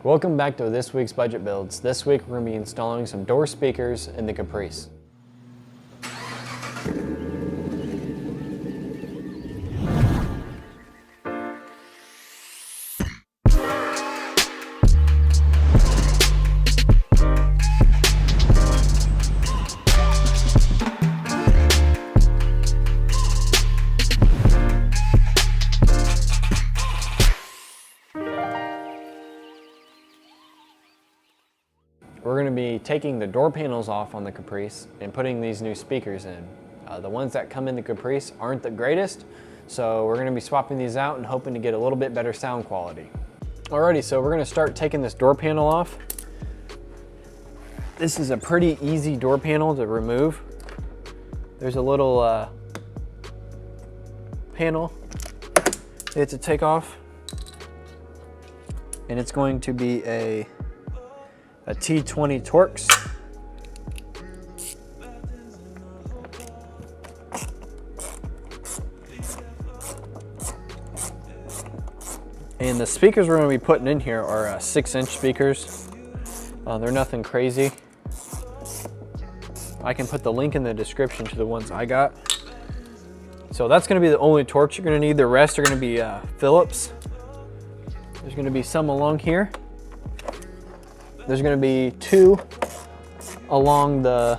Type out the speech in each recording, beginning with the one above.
Welcome back to this week's budget builds. This week we're going to be installing some door speakers in the Caprice. We're going to be taking the door panels off on the Caprice and putting these new speakers in. The ones that come in the Caprice aren't the greatest, so we're going to be swapping these out and hoping to get a little bit better sound quality. Alrighty, so we're going to start taking this door panel off. This is a pretty easy door panel to remove. There's a little panel you have to take off, and it's going to be a T20 Torx. And the speakers we're going to be putting in here are 6-inch speakers. They're nothing crazy. I can put the link in the description to the ones I got. So that's going to be the only Torx you're going to need. The rest are going to be Phillips. There's going to be some along here. There's going to be 2 along the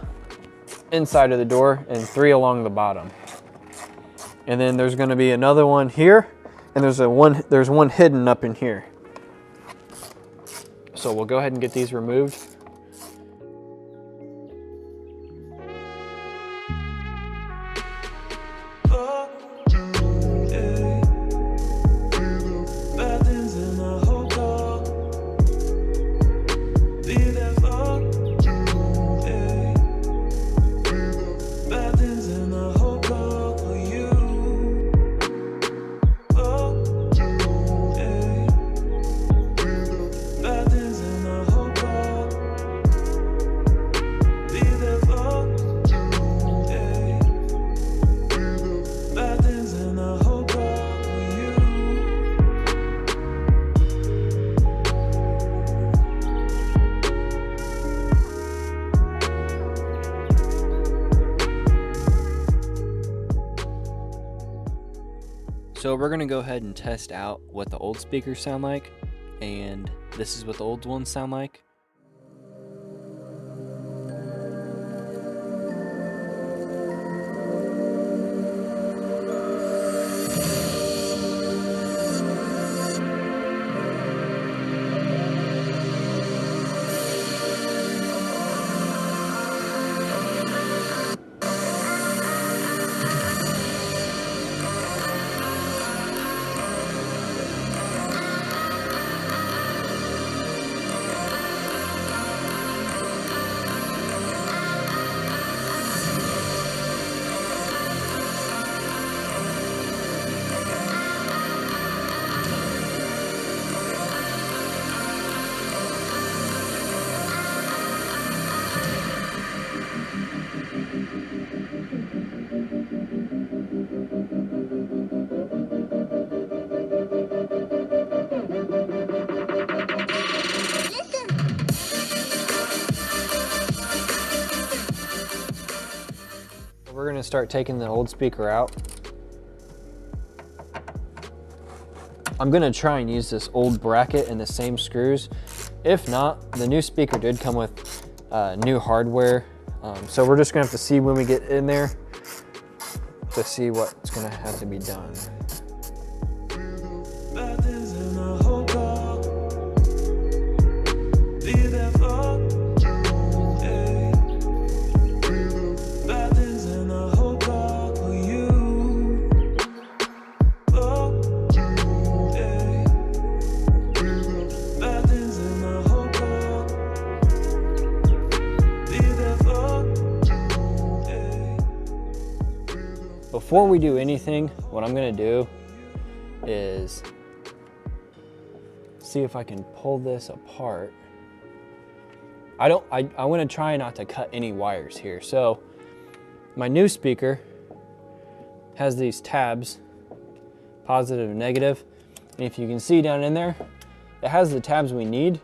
inside of the door and 3 along the bottom. And then there's going to be another one here, and there's one hidden up in here. So we'll go ahead and get these removed. So we're gonna go ahead and test out what the old speakers sound like, and this is what the old ones sound like. We're going to start taking the old speaker out. I'm going to try and use this old bracket and the same screws. If not, the new speaker did come with new hardware. So we're just going to have to see when we get in there to see what's going to have to be done. Before we do anything, what I'm gonna do is see if I can pull this apart. I wanna try not to cut any wires here. So my new speaker has these tabs, positive and negative. And if you can see down in there, it has the tabs we need.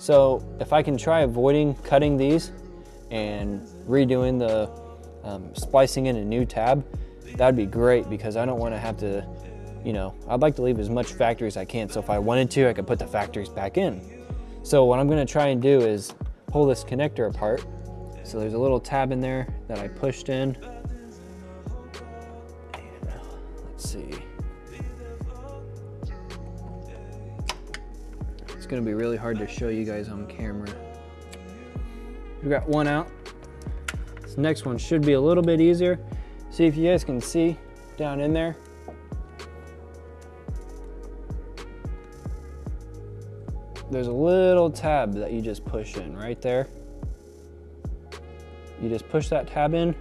So if I can try avoiding cutting these and redoing the splicing in a new tab, that'd be great, because I don't want to have to, you know, I'd like to leave as much factory as I can. So if I wanted to, I could put the factories back in. So what I'm going to try and do is pull this connector apart. So there's a little tab in there that I pushed in. And let's see. It's going to be really hard to show you guys on camera. We got one out. This next one should be a little bit easier. See if you guys can see down in there. There's a little tab that you just push in right there. You just push that tab in.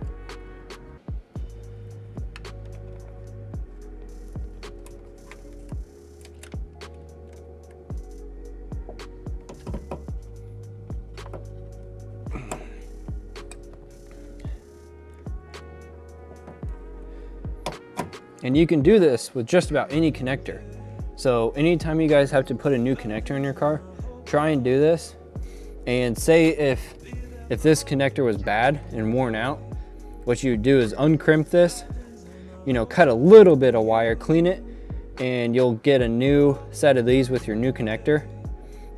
And you can do this with just about any connector. So anytime you guys have to put a new connector in your car, try and do this. And say if this connector was bad and worn out, what you would do is uncrimp this, you know, cut a little bit of wire, clean it, and you'll get a new set of these with your new connector,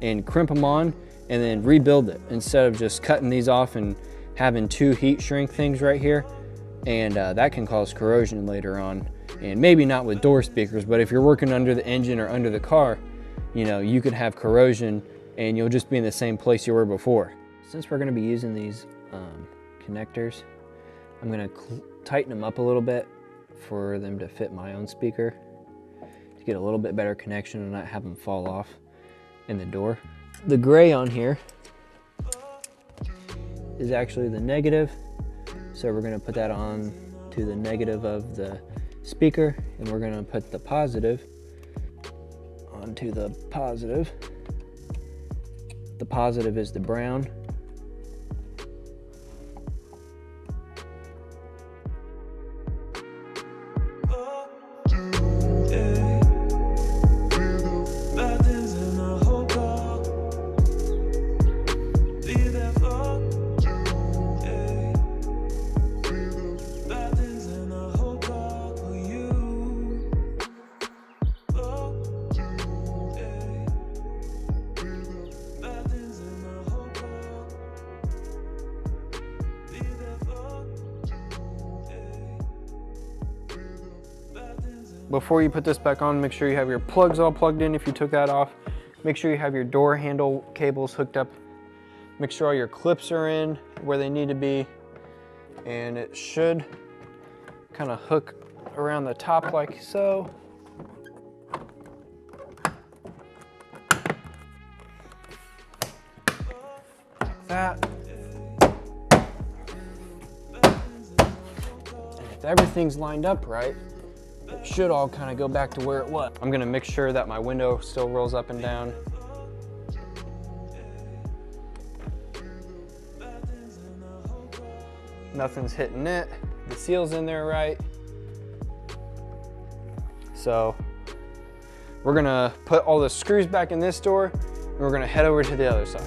and crimp them on and then rebuild it, instead of just cutting these off and having two heat shrink things right here. And that can cause corrosion later on. And maybe not with door speakers, but if you're working under the engine or under the car, you know, you could have corrosion and you'll just be in the same place you were before. Since we're gonna be using these connectors, I'm gonna tighten them up a little bit for them to fit my own speaker, to get a little bit better connection and not have them fall off in the door. The gray on here is actually the negative, so we're gonna put that on to the negative of the speaker, and we're going to put the positive onto the positive. The positive is the brown. Before you put this back on, make sure you have your plugs all plugged in if you took that off. Make sure you have your door handle cables hooked up. Make sure all your clips are in where they need to be. And it should kind of hook around the top like so. Like that. And if everything's lined up right, it should all kind of go back to where it was. I'm gonna make sure that my window still rolls up and down. Nothing's hitting it. The seal's in there right. So we're gonna put all the screws back in this door, and we're gonna head over to the other side.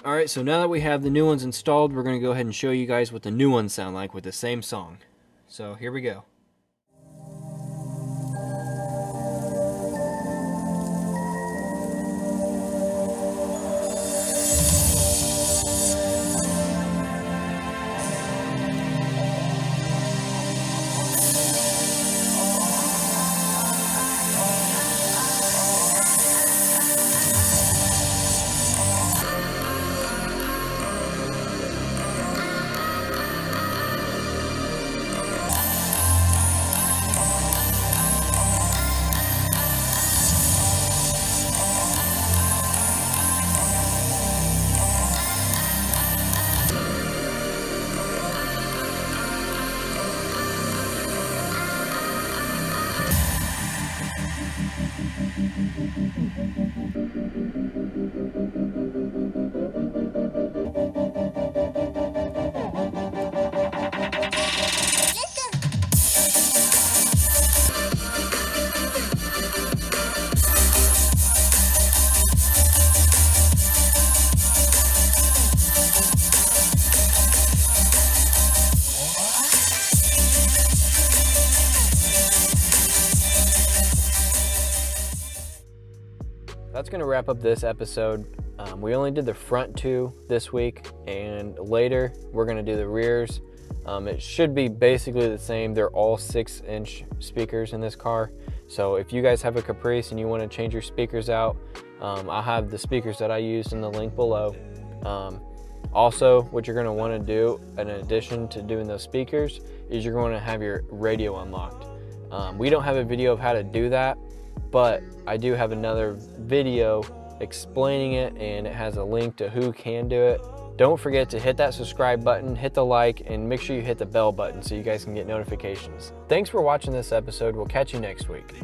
All right, so now that we have the new ones installed, we're gonna go ahead and show you guys what the new ones sound like with the same song. So here we go. gonna wrap up this episode. We only did the front two this week, and later we're gonna do the rears. It should be basically the same. They're all 6-inch speakers in this car. So if you guys have a Caprice and you want to change your speakers out, I'll have the speakers that I used in the link below. Also, what you're going to want to do in addition to doing those speakers is you're going to have your radio unlocked. We don't have a video of how to do that, but I do have another video explaining it, and it has a link to who can do it. Don't forget to hit that subscribe button, hit the like, and make sure you hit the bell button so you guys can get notifications. Thanks for watching this episode. We'll catch you next week.